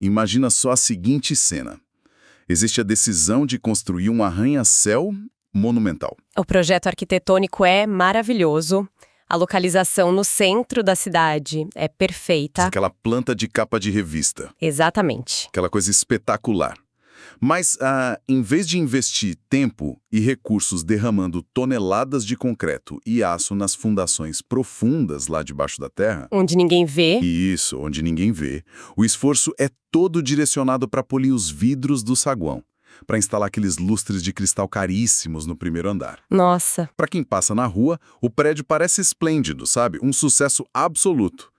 Imagina só a seguinte cena. Existe a decisão de construir um arranha-céu monumental. O projeto arquitetônico é maravilhoso. A localização no centro da cidade é perfeita. Aquela planta de capa de revista. Exatamente. Aquela coisa espetacular. Mas, em vez de investir tempo e recursos derramando toneladas de concreto e aço nas fundações profundas lá debaixo da terra... Onde ninguém vê. Isso, onde ninguém vê. O esforço é todo direcionado para polir os vidros do saguão, para instalar aqueles lustres de cristal caríssimos no primeiro andar. Nossa. Para quem passa na rua, o prédio parece esplêndido, sabe? Um sucesso absoluto.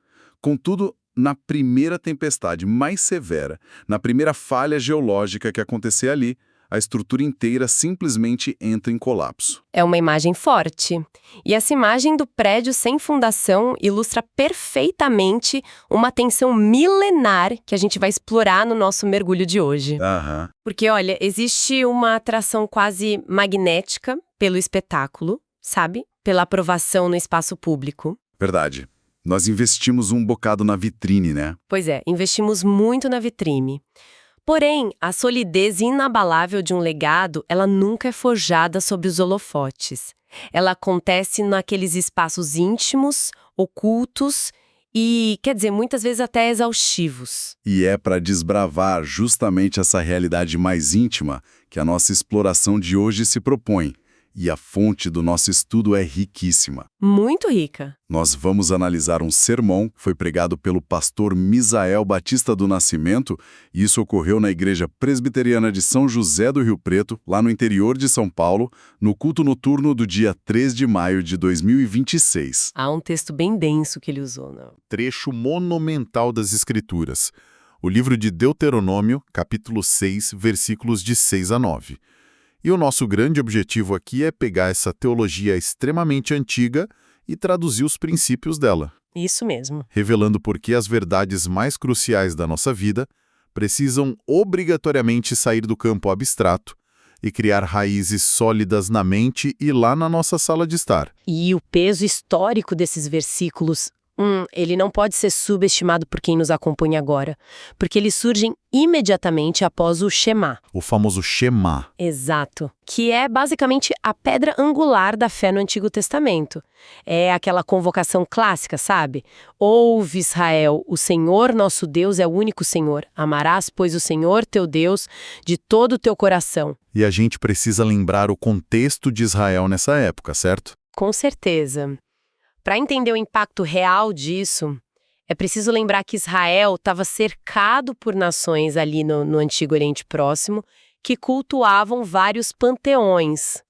Contudo, na primeira tempestade mais severa, na primeira falha geológica que acontecer ali, a estrutura inteira simplesmente entra em colapso. É uma imagem forte. E essa imagem do prédio sem fundação ilustra perfeitamente uma tensão milenar que a gente vai explorar no nosso mergulho de hoje. Aham. Porque, olha, existe uma atração quase magnética pelo espetáculo, sabe? Pela aprovação no espaço público. Verdade. Nós investimos um bocado na vitrine, né? Pois é, investimos muito na vitrine. Porém, a solidez inabalável de um legado, ela nunca é forjada sob os holofotes. Ela acontece naqueles espaços íntimos, ocultos e, quer dizer, muitas vezes até exaustivos. E é para desbravar justamente essa realidade mais íntima que a nossa exploração de hoje se propõe. E a fonte do nosso estudo é riquíssima. Muito rica. Nós vamos analisar um sermão que foi pregado pelo pastor Misael Batista do Nascimento, e isso ocorreu na Igreja Presbiteriana de São José do Rio Preto, lá no interior de São Paulo, no culto noturno do dia 3 de maio de 2026. Há um texto bem denso que ele usou, não? Trecho monumental das Escrituras. O livro de Deuteronômio, capítulo 6, versículos de 6 a 9. E o nosso grande objetivo aqui é pegar essa teologia extremamente antiga e traduzir os princípios dela. Isso mesmo. Revelando por que as verdades mais cruciais da nossa vida precisam obrigatoriamente sair do campo abstrato e criar raízes sólidas na mente e lá na nossa sala de estar. E o peso histórico desses versículos, ele não pode ser subestimado por quem nos acompanha agora, porque eles surgem imediatamente após o Shema. O famoso Shema. Exato. Que é basicamente a pedra angular da fé no Antigo Testamento. É aquela convocação clássica, sabe? Ouve, Israel, o Senhor nosso Deus é o único Senhor. Amarás, pois, o Senhor teu Deus de todo o teu coração. E a gente precisa lembrar o contexto de Israel nessa época, certo? Com certeza. Para entender o impacto real disso, é preciso lembrar que Israel estava cercado por nações ali no Antigo Oriente Próximo que cultuavam vários panteões.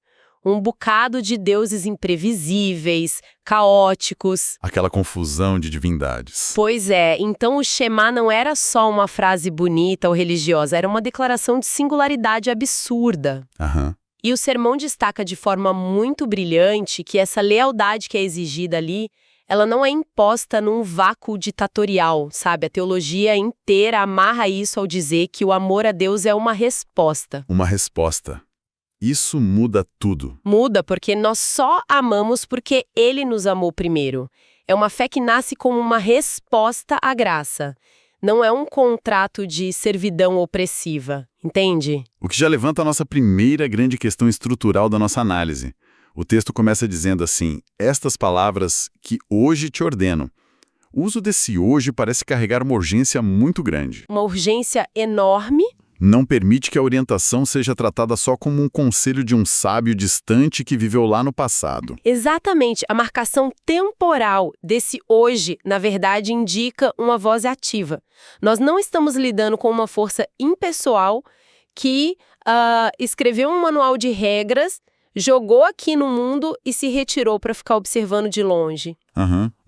Um bocado de deuses imprevisíveis, caóticos. Aquela confusão de divindades. Pois é, então o Shema não era só uma frase bonita ou religiosa, era uma declaração de singularidade absurda. Aham. E o sermão destaca de forma muito brilhante que essa lealdade que é exigida ali, ela não é imposta num vácuo ditatorial, sabe? A teologia inteira amarra isso ao dizer que o amor a Deus é uma resposta. Uma resposta. Isso muda tudo. Muda porque nós só amamos porque Ele nos amou primeiro. É uma fé que nasce como uma resposta à graça. Não é um contrato de servidão opressiva, entende? O que já levanta a nossa primeira grande questão estrutural da nossa análise. O texto começa dizendo assim: estas palavras que hoje te ordeno. O uso desse hoje parece carregar uma urgência muito grande. Uma urgência enorme. Não permite que a orientação seja tratada só como um conselho de um sábio distante que viveu lá no passado. Exatamente. A marcação temporal desse hoje, na verdade, indica uma voz ativa. Nós não estamos lidando com uma força impessoal que escreveu um manual de regras, jogou aqui no mundo e se retirou para ficar observando de longe.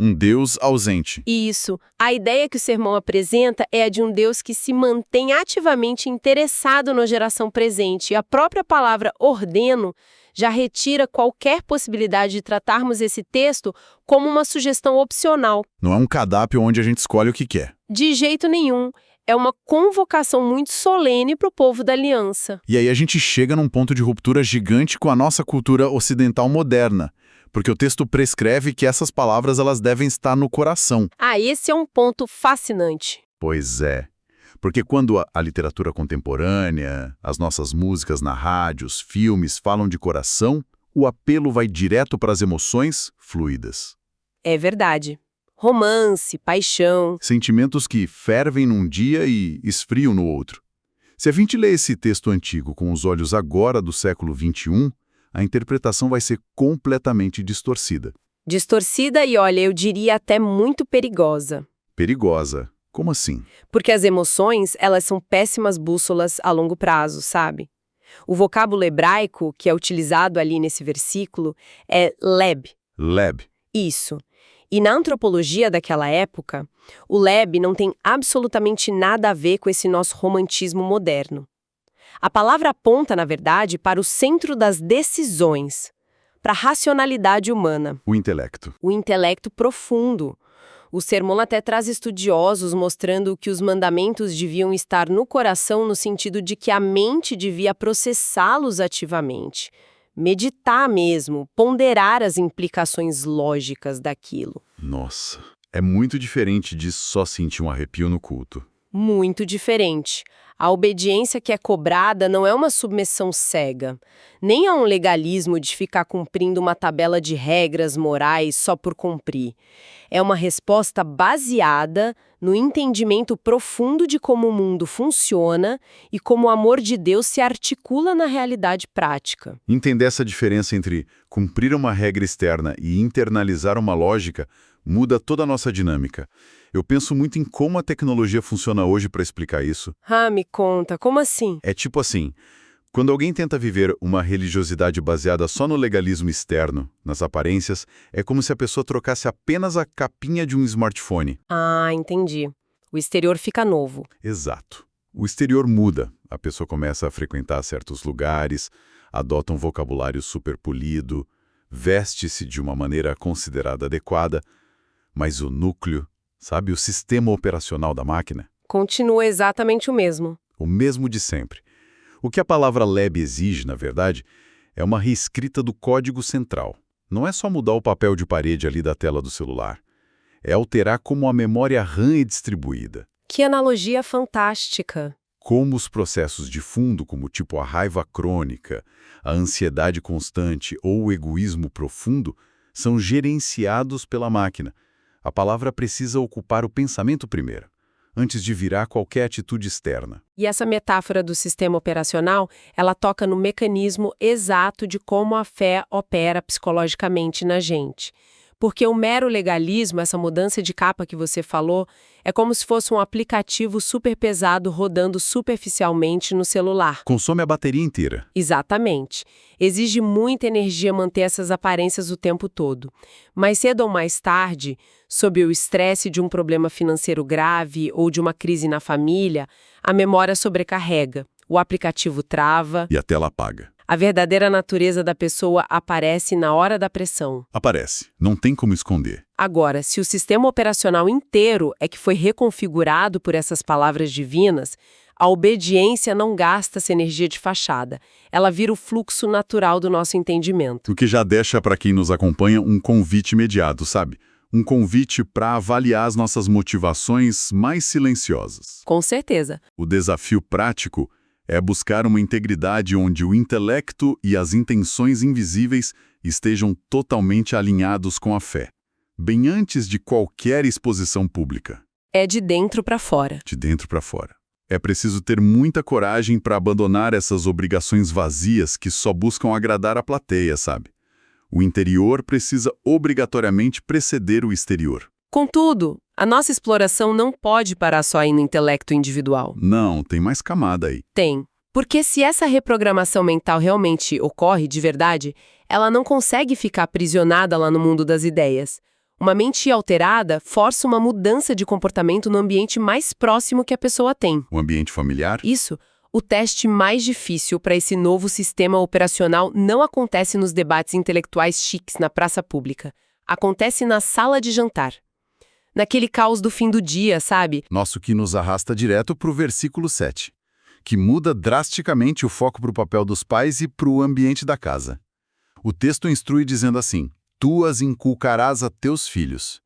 Um Deus ausente. Isso. A ideia que o sermão apresenta é a de um Deus que se mantém ativamente interessado na geração presente. E a própria palavra ordeno já retira qualquer possibilidade de tratarmos esse texto como uma sugestão opcional. Não é um cardápio onde a gente escolhe o que quer. De jeito nenhum. É uma convocação muito solene para o povo da aliança. E aí a gente chega num ponto de ruptura gigante com a nossa cultura ocidental moderna, porque o texto prescreve que essas palavras elas devem estar no coração. Esse é um ponto fascinante. Pois é. Porque quando a literatura contemporânea, as nossas músicas na rádio, os filmes falam de coração, o apelo vai direto para as emoções fluidas. É verdade. Romance, paixão. Sentimentos que fervem num dia e esfriam no outro. Se a gente lê esse texto antigo com os olhos agora do século XXI, a interpretação vai ser completamente distorcida. Distorcida e, olha, eu diria até muito perigosa. Perigosa. Como assim? Porque as emoções, elas são péssimas bússolas a longo prazo, sabe? O vocábulo hebraico que é utilizado ali nesse versículo é leb. Leb. Isso. E na antropologia daquela época, o leb não tem absolutamente nada a ver com esse nosso romantismo moderno. A palavra aponta, na verdade, para o centro das decisões, para a racionalidade humana. O intelecto. O intelecto profundo. O sermão até traz estudiosos mostrando que os mandamentos deviam estar no coração no sentido de que a mente devia processá-los ativamente. Meditar mesmo, ponderar as implicações lógicas daquilo. Nossa, é muito diferente de só sentir um arrepio no culto. Muito diferente. A obediência que é cobrada não é uma submissão cega, nem é um legalismo de ficar cumprindo uma tabela de regras morais só por cumprir. É uma resposta baseada no entendimento profundo de como o mundo funciona e como o amor de Deus se articula na realidade prática. Entender essa diferença entre cumprir uma regra externa e internalizar uma lógica muda toda a nossa dinâmica. Eu penso muito em como a tecnologia funciona hoje para explicar isso. Ah, me conta, como assim? É tipo assim, quando alguém tenta viver uma religiosidade baseada só no legalismo externo, nas aparências, é como se a pessoa trocasse apenas a capinha de um smartphone. Ah, entendi. O exterior fica novo. Exato. O exterior muda, a pessoa começa a frequentar certos lugares, adota um vocabulário super polido, veste-se de uma maneira considerada adequada, mas o núcleo, sabe, o sistema operacional da máquina? Continua exatamente o mesmo. O mesmo de sempre. O que a palavra leb exige, na verdade, é uma reescrita do código central. Não é só mudar o papel de parede ali da tela do celular. É alterar como a memória RAM é distribuída. Que analogia fantástica. Como os processos de fundo, como tipo a raiva crônica, a ansiedade constante ou o egoísmo profundo, são gerenciados pela máquina. A palavra precisa ocupar o pensamento primeiro, antes de virar qualquer atitude externa. E essa metáfora do sistema operacional, ela toca no mecanismo exato de como a fé opera psicologicamente na gente. Porque o mero legalismo, essa mudança de capa que você falou, é como se fosse um aplicativo super pesado rodando superficialmente no celular. Consome a bateria inteira. Exatamente. Exige muita energia manter essas aparências o tempo todo. Mais cedo ou mais tarde, sob o estresse de um problema financeiro grave ou de uma crise na família, a memória sobrecarrega, o aplicativo trava. E a tela apaga. A verdadeira natureza da pessoa aparece na hora da pressão. Aparece. Não tem como esconder. Agora, se o sistema operacional inteiro é que foi reconfigurado por essas palavras divinas, a obediência não gasta essa energia de fachada. Ela vira o fluxo natural do nosso entendimento. O que já deixa para quem nos acompanha um convite imediato, sabe? Um convite para avaliar as nossas motivações mais silenciosas. Com certeza. O desafio prático é buscar uma integridade onde o intelecto e as intenções invisíveis estejam totalmente alinhados com a fé, bem antes de qualquer exposição pública. É de dentro para fora. De dentro para fora. É preciso ter muita coragem para abandonar essas obrigações vazias que só buscam agradar a plateia, sabe? O interior precisa obrigatoriamente preceder o exterior. Contudo, a nossa exploração não pode parar só aí no intelecto individual. Não, tem mais camada aí. Tem. Porque se essa reprogramação mental realmente ocorre de verdade, ela não consegue ficar aprisionada lá no mundo das ideias. Uma mente alterada força uma mudança de comportamento no ambiente mais próximo que a pessoa tem. O ambiente familiar? Isso. O teste mais difícil para esse novo sistema operacional não acontece nos debates intelectuais chiques na praça pública. Acontece na sala de jantar. Naquele caos do fim do dia, sabe? Nosso que nos arrasta direto para o versículo 7, que muda drasticamente o foco para o papel dos pais e para o ambiente da casa. O texto instrui dizendo assim: Tu as inculcarás a teus filhos.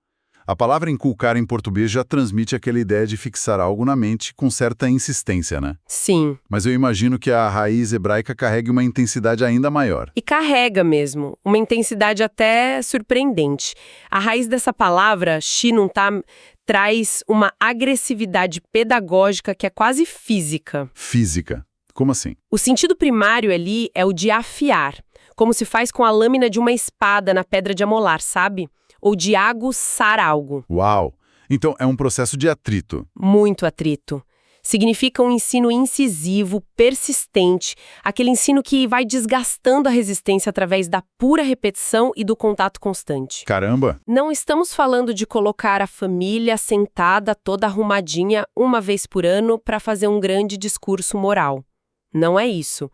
A palavra inculcar em português já transmite aquela ideia de fixar algo na mente com certa insistência, né? Sim. Mas eu imagino que a raiz hebraica carregue uma intensidade ainda maior. E carrega mesmo, uma intensidade até surpreendente. A raiz dessa palavra, shinuntam, traz uma agressividade pedagógica que é quase física. Física. Como assim? O sentido primário ali é o de afiar, como se faz com a lâmina de uma espada na pedra de amolar, sabe? Ou de aguçar algo. Uau! Então é um processo de atrito. Muito atrito. Significa um ensino incisivo, persistente, aquele ensino que vai desgastando a resistência através da pura repetição e do contato constante. Caramba! Não estamos falando de colocar a família sentada, toda arrumadinha, uma vez por ano para fazer um grande discurso moral. Não é isso.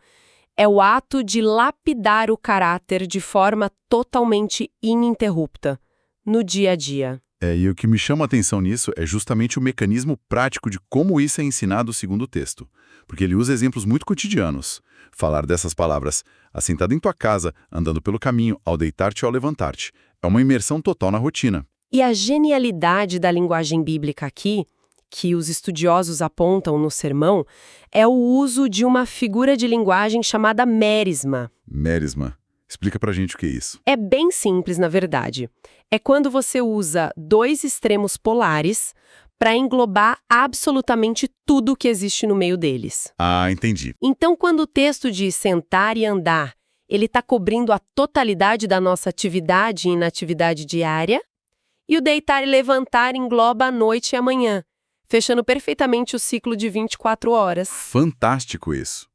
É o ato de lapidar o caráter de forma totalmente ininterrupta, no dia a dia. E o que me chama a atenção nisso é justamente o mecanismo prático de como isso é ensinado segundo o texto. Porque ele usa exemplos muito cotidianos. Falar dessas palavras, assentado em tua casa, andando pelo caminho, ao deitar-te ou ao levantar-te. É uma imersão total na rotina. E a genialidade da linguagem bíblica aqui, que os estudiosos apontam no sermão, é o uso de uma figura de linguagem chamada merisma. Merisma. Explica pra gente o que é isso. É bem simples, na verdade. É quando você usa dois extremos polares para englobar absolutamente tudo que existe no meio deles. Ah, entendi. Então, quando o texto diz sentar e andar, ele está cobrindo a totalidade da nossa atividade e inatividade diária, e o deitar e levantar engloba a noite e a manhã, fechando perfeitamente o ciclo de 24 horas. Fantástico isso.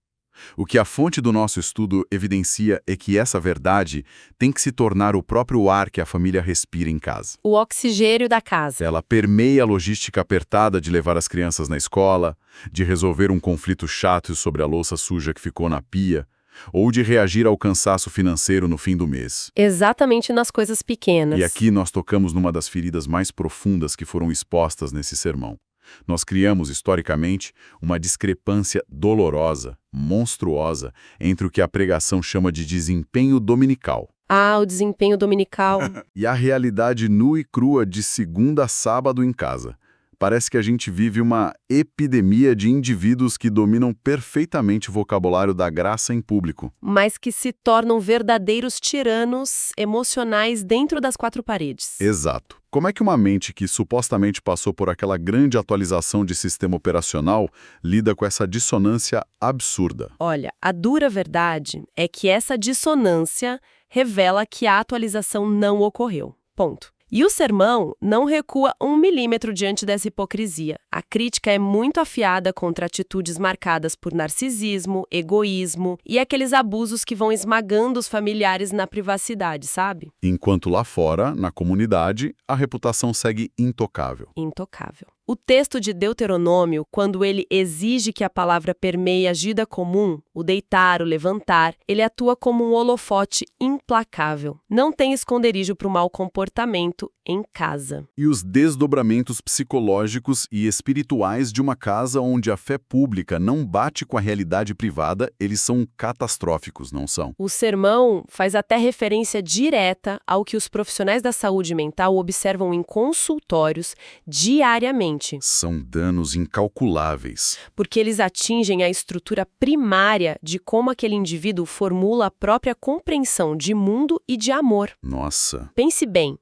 O que a fonte do nosso estudo evidencia é que essa verdade tem que se tornar o próprio ar que a família respira em casa. O oxigênio da casa. Ela permeia a logística apertada de levar as crianças na escola, de resolver um conflito chato sobre a louça suja que ficou na pia, ou de reagir ao cansaço financeiro no fim do mês. Exatamente nas coisas pequenas. E aqui nós tocamos numa das feridas mais profundas que foram expostas nesse sermão. Nós criamos, historicamente, uma discrepância dolorosa, monstruosa, entre o que a pregação chama de desempenho dominical. Ah, o desempenho dominical. E a realidade nua e crua de segunda a sábado em casa. Parece que a gente vive uma epidemia de indivíduos que dominam perfeitamente o vocabulário da graça em público. Mas que se tornam verdadeiros tiranos emocionais dentro das quatro paredes. Exato. Como é que uma mente que supostamente passou por aquela grande atualização de sistema operacional lida com essa dissonância absurda? Olha, a dura verdade é que essa dissonância revela que a atualização não ocorreu. Ponto. E o sermão não recua 1 milímetro diante dessa hipocrisia. A crítica é muito afiada contra atitudes marcadas por narcisismo, egoísmo e aqueles abusos que vão esmagando os familiares na privacidade, sabe? Enquanto lá fora, na comunidade, a reputação segue intocável. Intocável. O texto de Deuteronômio, quando ele exige que a palavra permeie a vida comum, o deitar, o levantar, ele atua como um holofote implacável. Não tem esconderijo para o mau comportamento em casa. E os desdobramentos psicológicos e espirituais de uma casa onde a fé pública não bate com a realidade privada, eles são catastróficos, não são? O sermão faz até referência direta ao que os profissionais da saúde mental observam em consultórios diariamente. São danos incalculáveis. Porque eles atingem a estrutura primária de como aquele indivíduo formula a própria compreensão de mundo e de amor. Nossa. Pense bem.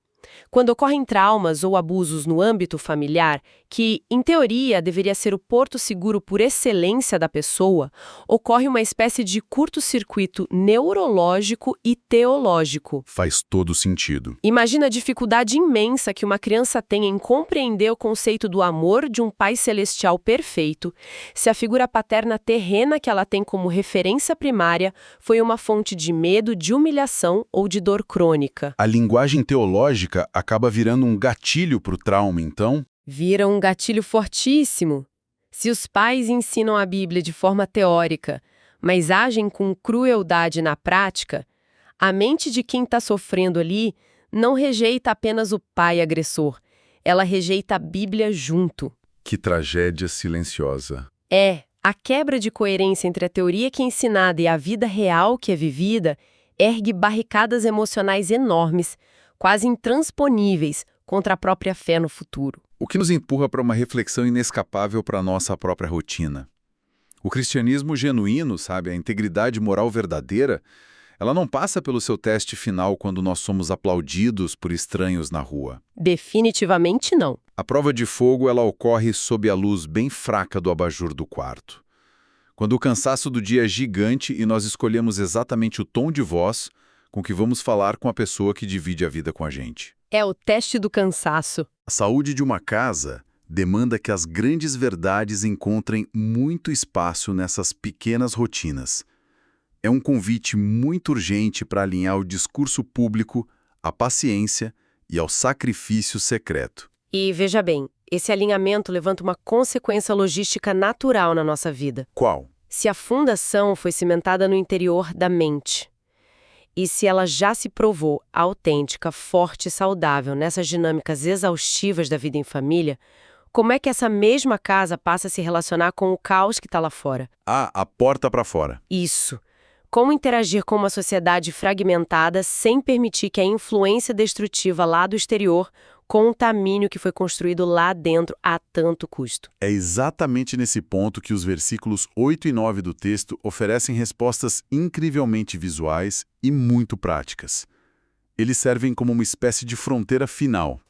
Quando ocorrem traumas ou abusos no âmbito familiar, que, em teoria, deveria ser o porto seguro por excelência da pessoa, ocorre uma espécie de curto-circuito neurológico e teológico. Faz todo sentido. Imagina a dificuldade imensa que uma criança tem em compreender o conceito do amor de um pai celestial perfeito, se a figura paterna terrena que ela tem como referência primária foi uma fonte de medo, de humilhação ou de dor crônica. A linguagem teológica acaba virando um gatilho para o trauma, então? Vira um gatilho fortíssimo. Se os pais ensinam a Bíblia de forma teórica, mas agem com crueldade na prática, a mente de quem está sofrendo ali não rejeita apenas o pai agressor, ela rejeita a Bíblia junto. Que tragédia silenciosa. A quebra de coerência entre a teoria que é ensinada e a vida real que é vivida ergue barricadas emocionais enormes, quase intransponíveis, contra a própria fé no futuro. O que nos empurra para uma reflexão inescapável para a nossa própria rotina. O cristianismo genuíno, sabe, a integridade moral verdadeira, ela não passa pelo seu teste final quando nós somos aplaudidos por estranhos na rua. Definitivamente não. A prova de fogo, ela ocorre sob a luz bem fraca do abajur do quarto. Quando o cansaço do dia é gigante e nós escolhemos exatamente o tom de voz com que vamos falar com a pessoa que divide a vida com a gente. É o teste do cansaço. A saúde de uma casa demanda que as grandes verdades encontrem muito espaço nessas pequenas rotinas. É um convite muito urgente para alinhar o discurso público, à paciência e ao sacrifício secreto. E veja bem, esse alinhamento levanta uma consequência logística natural na nossa vida. Qual? Se a fundação foi cimentada no interior da mente, e se ela já se provou autêntica, forte e saudável nessas dinâmicas exaustivas da vida em família, como é que essa mesma casa passa a se relacionar com o caos que está lá fora? A porta para fora. Isso. Como interagir com uma sociedade fragmentada sem permitir que a influência destrutiva lá do exterior contamine o que foi construído lá dentro a tanto custo? É exatamente nesse ponto que os versículos 8 e 9 do texto oferecem respostas incrivelmente visuais e muito práticas. Eles servem como uma espécie de fronteira final,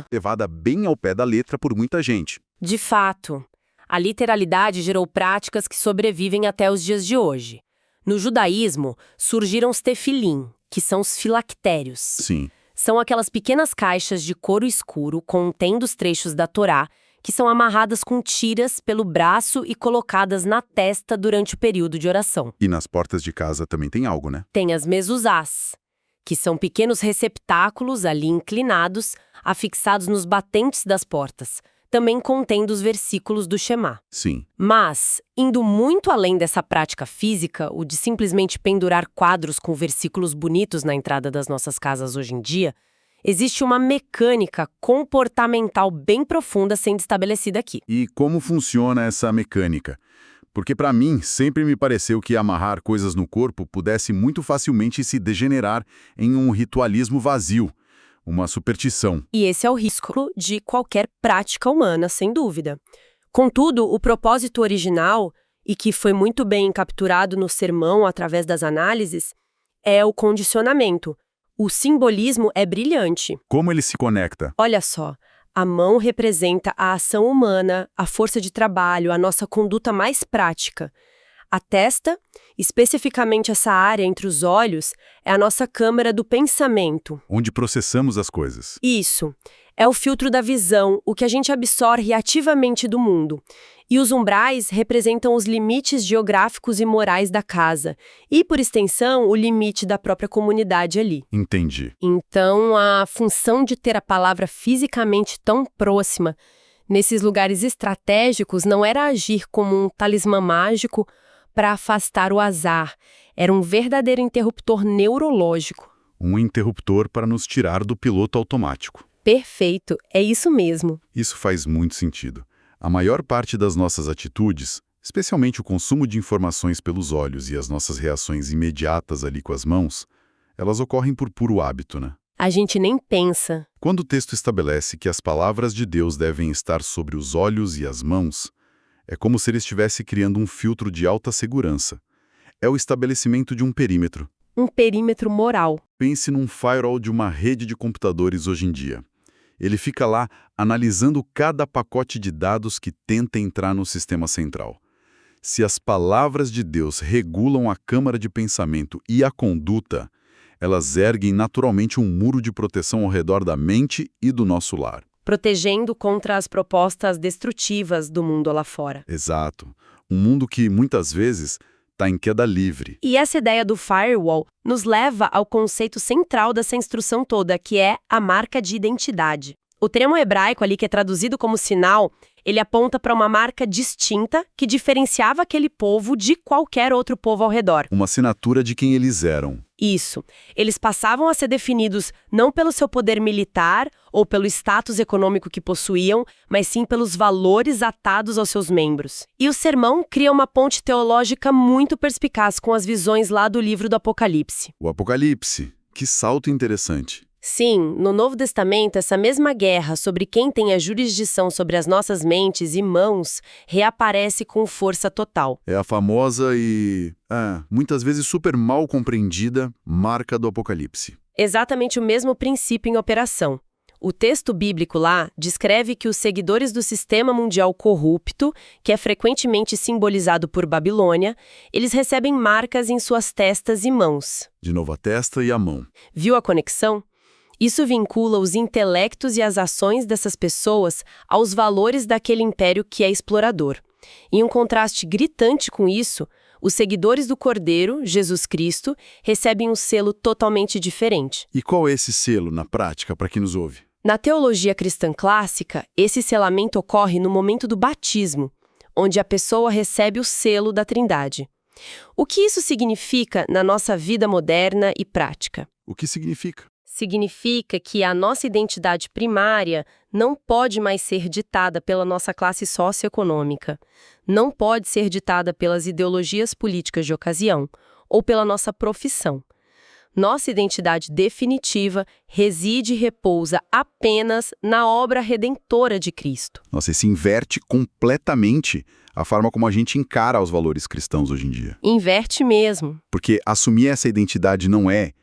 levada bem ao pé da letra por muita gente. De fato, a literalidade gerou práticas que sobrevivem até os dias de hoje. No judaísmo, surgiram os tefilim, que são os filactérios. Sim. São aquelas pequenas caixas de couro escuro contendo os trechos da Torá, que são amarradas com tiras pelo braço e colocadas na testa durante o período de oração. E nas portas de casa também tem algo, né? Tem as mezuzás, que são pequenos receptáculos ali inclinados, afixados nos batentes das portas, também contendo os versículos do Shema. Sim. Mas, indo muito além dessa prática física, o de simplesmente pendurar quadros com versículos bonitos na entrada das nossas casas hoje em dia, existe uma mecânica comportamental bem profunda sendo estabelecida aqui. E como funciona essa mecânica? Porque para mim sempre me pareceu que amarrar coisas no corpo pudesse muito facilmente se degenerar em um ritualismo vazio, uma superstição. E esse é o risco de qualquer prática humana, sem dúvida. Contudo, o propósito original, e que foi muito bem capturado no sermão através das análises, é o condicionamento. O simbolismo é brilhante. Como ele se conecta? Olha só, a mão representa a ação humana, a força de trabalho, a nossa conduta mais prática. A testa, especificamente essa área entre os olhos, é a nossa câmara do pensamento. Onde processamos as coisas. Isso. É o filtro da visão, o que a gente absorve ativamente do mundo. E os umbrais representam os limites geográficos e morais da casa. E, por extensão, o limite da própria comunidade ali. Entendi. Então, a função de ter a palavra fisicamente tão próxima nesses lugares estratégicos não era agir como um talismã mágico para afastar o azar. Era um verdadeiro interruptor neurológico. Um interruptor para nos tirar do piloto automático. Perfeito, é isso mesmo. Isso faz muito sentido. A maior parte das nossas atitudes, especialmente o consumo de informações pelos olhos e as nossas reações imediatas ali com as mãos, elas ocorrem por puro hábito, né? A gente nem pensa. Quando o texto estabelece que as palavras de Deus devem estar sobre os olhos e as mãos, é como se ele estivesse criando um filtro de alta segurança. É o estabelecimento de um perímetro. Um perímetro moral. Pense num firewall de uma rede de computadores hoje em dia. Ele fica lá analisando cada pacote de dados que tenta entrar no sistema central. Se as palavras de Deus regulam a câmara de pensamento e a conduta, elas erguem naturalmente um muro de proteção ao redor da mente e do nosso lar. Protegendo contra as propostas destrutivas do mundo lá fora. Exato. Um mundo que, muitas vezes, está em queda livre. E essa ideia do firewall nos leva ao conceito central dessa instrução toda, que é a marca de identidade. O termo hebraico ali, que é traduzido como sinal, ele aponta para uma marca distinta que diferenciava aquele povo de qualquer outro povo ao redor. Uma assinatura de quem eles eram. Isso. Eles passavam a ser definidos não pelo seu poder militar ou pelo status econômico que possuíam, mas sim pelos valores atados aos seus membros. E o sermão cria uma ponte teológica muito perspicaz com as visões lá do livro do Apocalipse. O Apocalipse. Que salto interessante. Sim, no Novo Testamento, essa mesma guerra sobre quem tem a jurisdição sobre as nossas mentes e mãos reaparece com força total. É a famosa e, muitas vezes super mal compreendida marca do Apocalipse. Exatamente o mesmo princípio em operação. O texto bíblico lá descreve que os seguidores do sistema mundial corrupto, que é frequentemente simbolizado por Babilônia, eles recebem marcas em suas testas e mãos. De novo a testa e a mão. Viu a conexão? Isso vincula os intelectos e as ações dessas pessoas aos valores daquele império que é explorador. Em um contraste gritante com isso, os seguidores do Cordeiro, Jesus Cristo, recebem um selo totalmente diferente. E qual é esse selo, na prática, para quem nos ouve? Na teologia cristã clássica, esse selamento ocorre no momento do batismo, onde a pessoa recebe o selo da Trindade. O que isso significa na nossa vida moderna e prática? O que significa? Significa que a nossa identidade primária não pode mais ser ditada pela nossa classe socioeconômica, não pode ser ditada pelas ideologias políticas de ocasião ou pela nossa profissão. Nossa identidade definitiva reside e repousa apenas na obra redentora de Cristo. Nossa, isso inverte completamente a forma como a gente encara os valores cristãos hoje em dia. Inverte mesmo. Porque assumir essa identidade não é,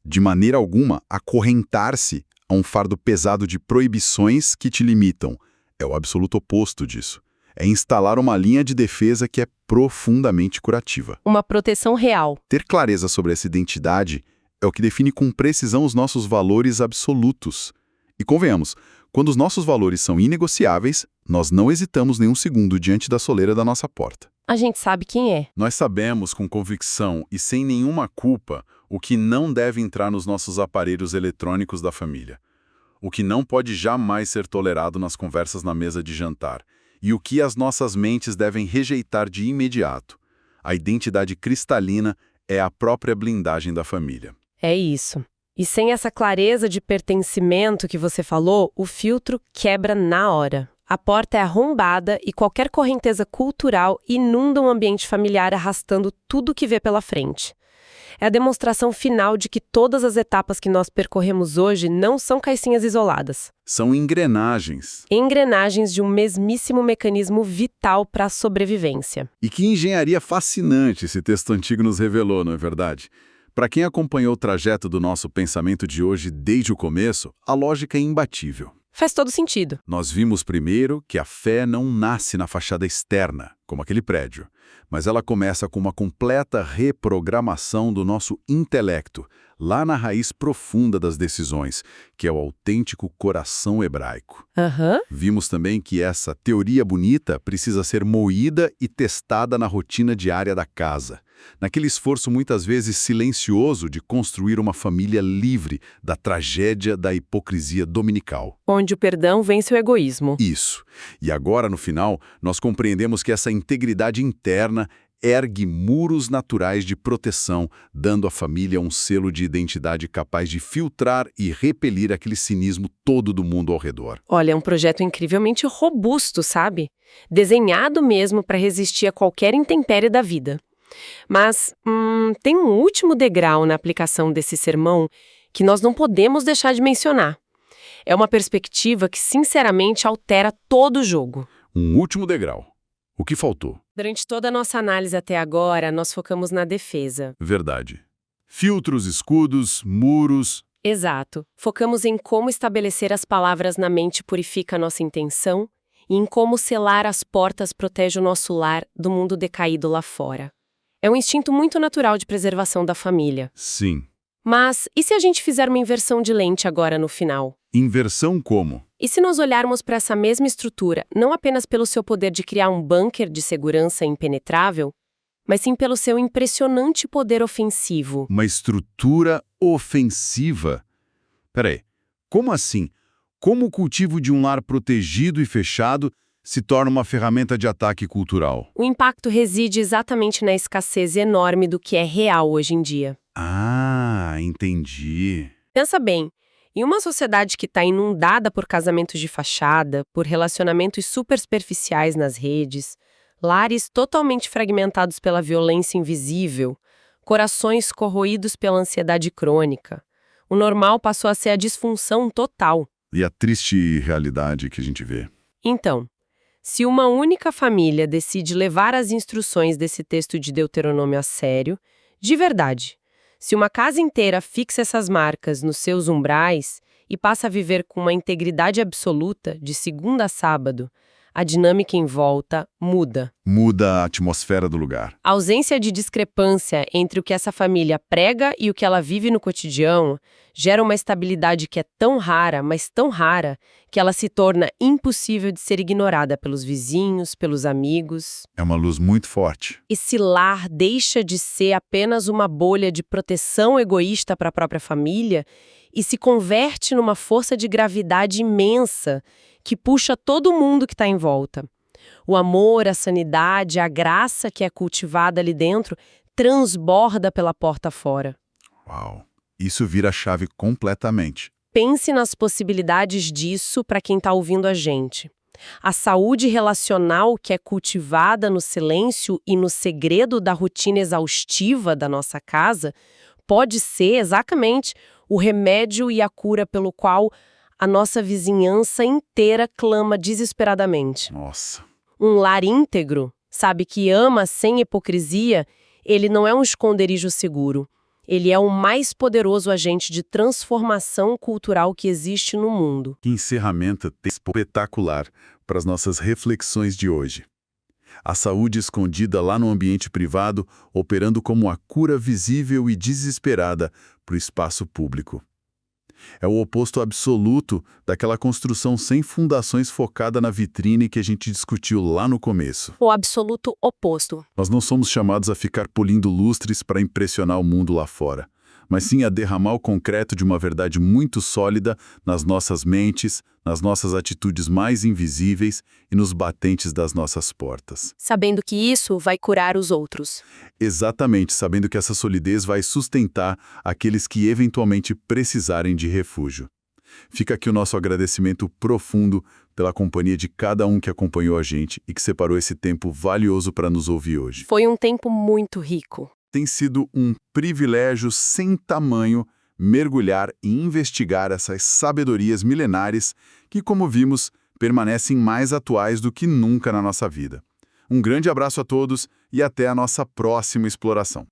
de maneira alguma, acorrentar-se a um fardo pesado de proibições que te limitam. É o absoluto oposto disso. É instalar uma linha de defesa que é profundamente curativa. Uma proteção real. Ter clareza sobre essa identidade é o que define com precisão os nossos valores absolutos. E convenhamos, quando os nossos valores são inegociáveis, nós não hesitamos nem um segundo diante da soleira da nossa porta. A gente sabe quem é. Nós sabemos com convicção e sem nenhuma culpa o que não deve entrar nos nossos aparelhos eletrônicos da família, o que não pode jamais ser tolerado nas conversas na mesa de jantar e o que as nossas mentes devem rejeitar de imediato. A identidade cristalina é a própria blindagem da família. É isso. E sem essa clareza de pertencimento que você falou, o filtro quebra na hora. A porta é arrombada e qualquer correnteza cultural inunda um ambiente familiar arrastando tudo que vê pela frente. É a demonstração final de que todas as etapas que nós percorremos hoje não são caixinhas isoladas. São engrenagens. Engrenagens de um mesmíssimo mecanismo vital para a sobrevivência. E que engenharia fascinante esse texto antigo nos revelou, não é verdade? Para quem acompanhou o trajeto do nosso pensamento de hoje desde o começo, a lógica é imbatível. Faz todo sentido. Nós vimos primeiro que a fé não nasce na fachada externa, como aquele prédio, mas ela começa com uma completa reprogramação do nosso intelecto, lá na raiz profunda das decisões, que é o autêntico coração hebraico. Vimos também que essa teoria bonita precisa ser moída e testada na rotina diária da casa, naquele esforço muitas vezes silencioso de construir uma família livre da tragédia da hipocrisia dominical. Onde o perdão vence o egoísmo. Isso. E agora, no final, nós compreendemos que essa integridade interna ergue muros naturais de proteção, dando à família um selo de identidade capaz de filtrar e repelir aquele cinismo todo do mundo ao redor. Olha, é um projeto incrivelmente robusto, sabe? Desenhado mesmo para resistir a qualquer intempérie da vida. Mas tem um último degrau na aplicação desse sermão que nós não podemos deixar de mencionar. É uma perspectiva que, sinceramente, altera todo o jogo. Um último degrau. O que faltou? Durante toda a nossa análise até agora, nós focamos na defesa. Verdade. Filtros, escudos, muros. Exato. Focamos em como estabelecer as palavras na mente purifica a nossa intenção e em como selar as portas protege o nosso lar do mundo decaído lá fora. É um instinto muito natural de preservação da família. Sim. Mas e se a gente fizer uma inversão de lente agora no final? Inversão como? E se nós olharmos para essa mesma estrutura, não apenas pelo seu poder de criar um bunker de segurança impenetrável, mas sim pelo seu impressionante poder ofensivo? Uma estrutura ofensiva? Peraí, como assim? Como o cultivo de um lar protegido e fechado se torna uma ferramenta de ataque cultural? O impacto reside exatamente na escassez enorme do que é real hoje em dia. Ah, entendi. Pensa bem, em uma sociedade que está inundada por casamentos de fachada, por relacionamentos superficiais nas redes, lares totalmente fragmentados pela violência invisível, corações corroídos pela ansiedade crônica, O normal passou a ser a disfunção total. E a triste realidade que a gente vê. Então, se uma única família decide levar as instruções desse texto de Deuteronômio a sério, de verdade, se uma casa inteira fixa essas marcas nos seus umbrais e passa a viver com uma integridade absoluta, de segunda a sábado, a dinâmica em volta muda. Muda a atmosfera do lugar. A ausência de discrepância entre o que essa família prega e o que ela vive no cotidiano gera uma estabilidade que é tão rara, mas tão rara, que ela se torna impossível de ser ignorada pelos vizinhos, pelos amigos. É uma luz muito forte. Esse lar deixa de ser apenas uma bolha de proteção egoísta para a própria família e se converte numa força de gravidade imensa que puxa todo mundo que está em volta. O amor, a sanidade, a graça que é cultivada ali dentro transborda pela porta fora. Uau! Isso vira a chave completamente. Pense nas possibilidades disso para quem está ouvindo a gente. A saúde relacional que é cultivada no silêncio e no segredo da rotina exaustiva da nossa casa pode ser exatamente o remédio e a cura pelo qual a nossa vizinhança inteira clama desesperadamente. Nossa. Um lar íntegro, sabe, que ama sem hipocrisia, ele não é um esconderijo seguro. Ele é o mais poderoso agente de transformação cultural que existe no mundo. Que encerramento espetacular para as nossas reflexões de hoje. A saúde escondida lá no ambiente privado, operando como a cura visível e desesperada para o espaço público. É o oposto absoluto daquela construção sem fundações focada na vitrine que a gente discutiu lá no começo. O absoluto oposto. Nós não somos chamados a ficar polindo lustres para impressionar o mundo lá fora, mas sim a derramar o concreto de uma verdade muito sólida nas nossas mentes, nas nossas atitudes mais invisíveis e nos batentes das nossas portas. Sabendo que isso vai curar os outros. Exatamente, sabendo que essa solidez vai sustentar aqueles que eventualmente precisarem de refúgio. Fica aqui o nosso agradecimento profundo pela companhia de cada um que acompanhou a gente e que separou esse tempo valioso para nos ouvir hoje. Foi um tempo muito rico. Tem sido um privilégio sem tamanho mergulhar e investigar essas sabedorias milenares que, como vimos, permanecem mais atuais do que nunca na nossa vida. Um grande abraço a todos e até a nossa próxima exploração.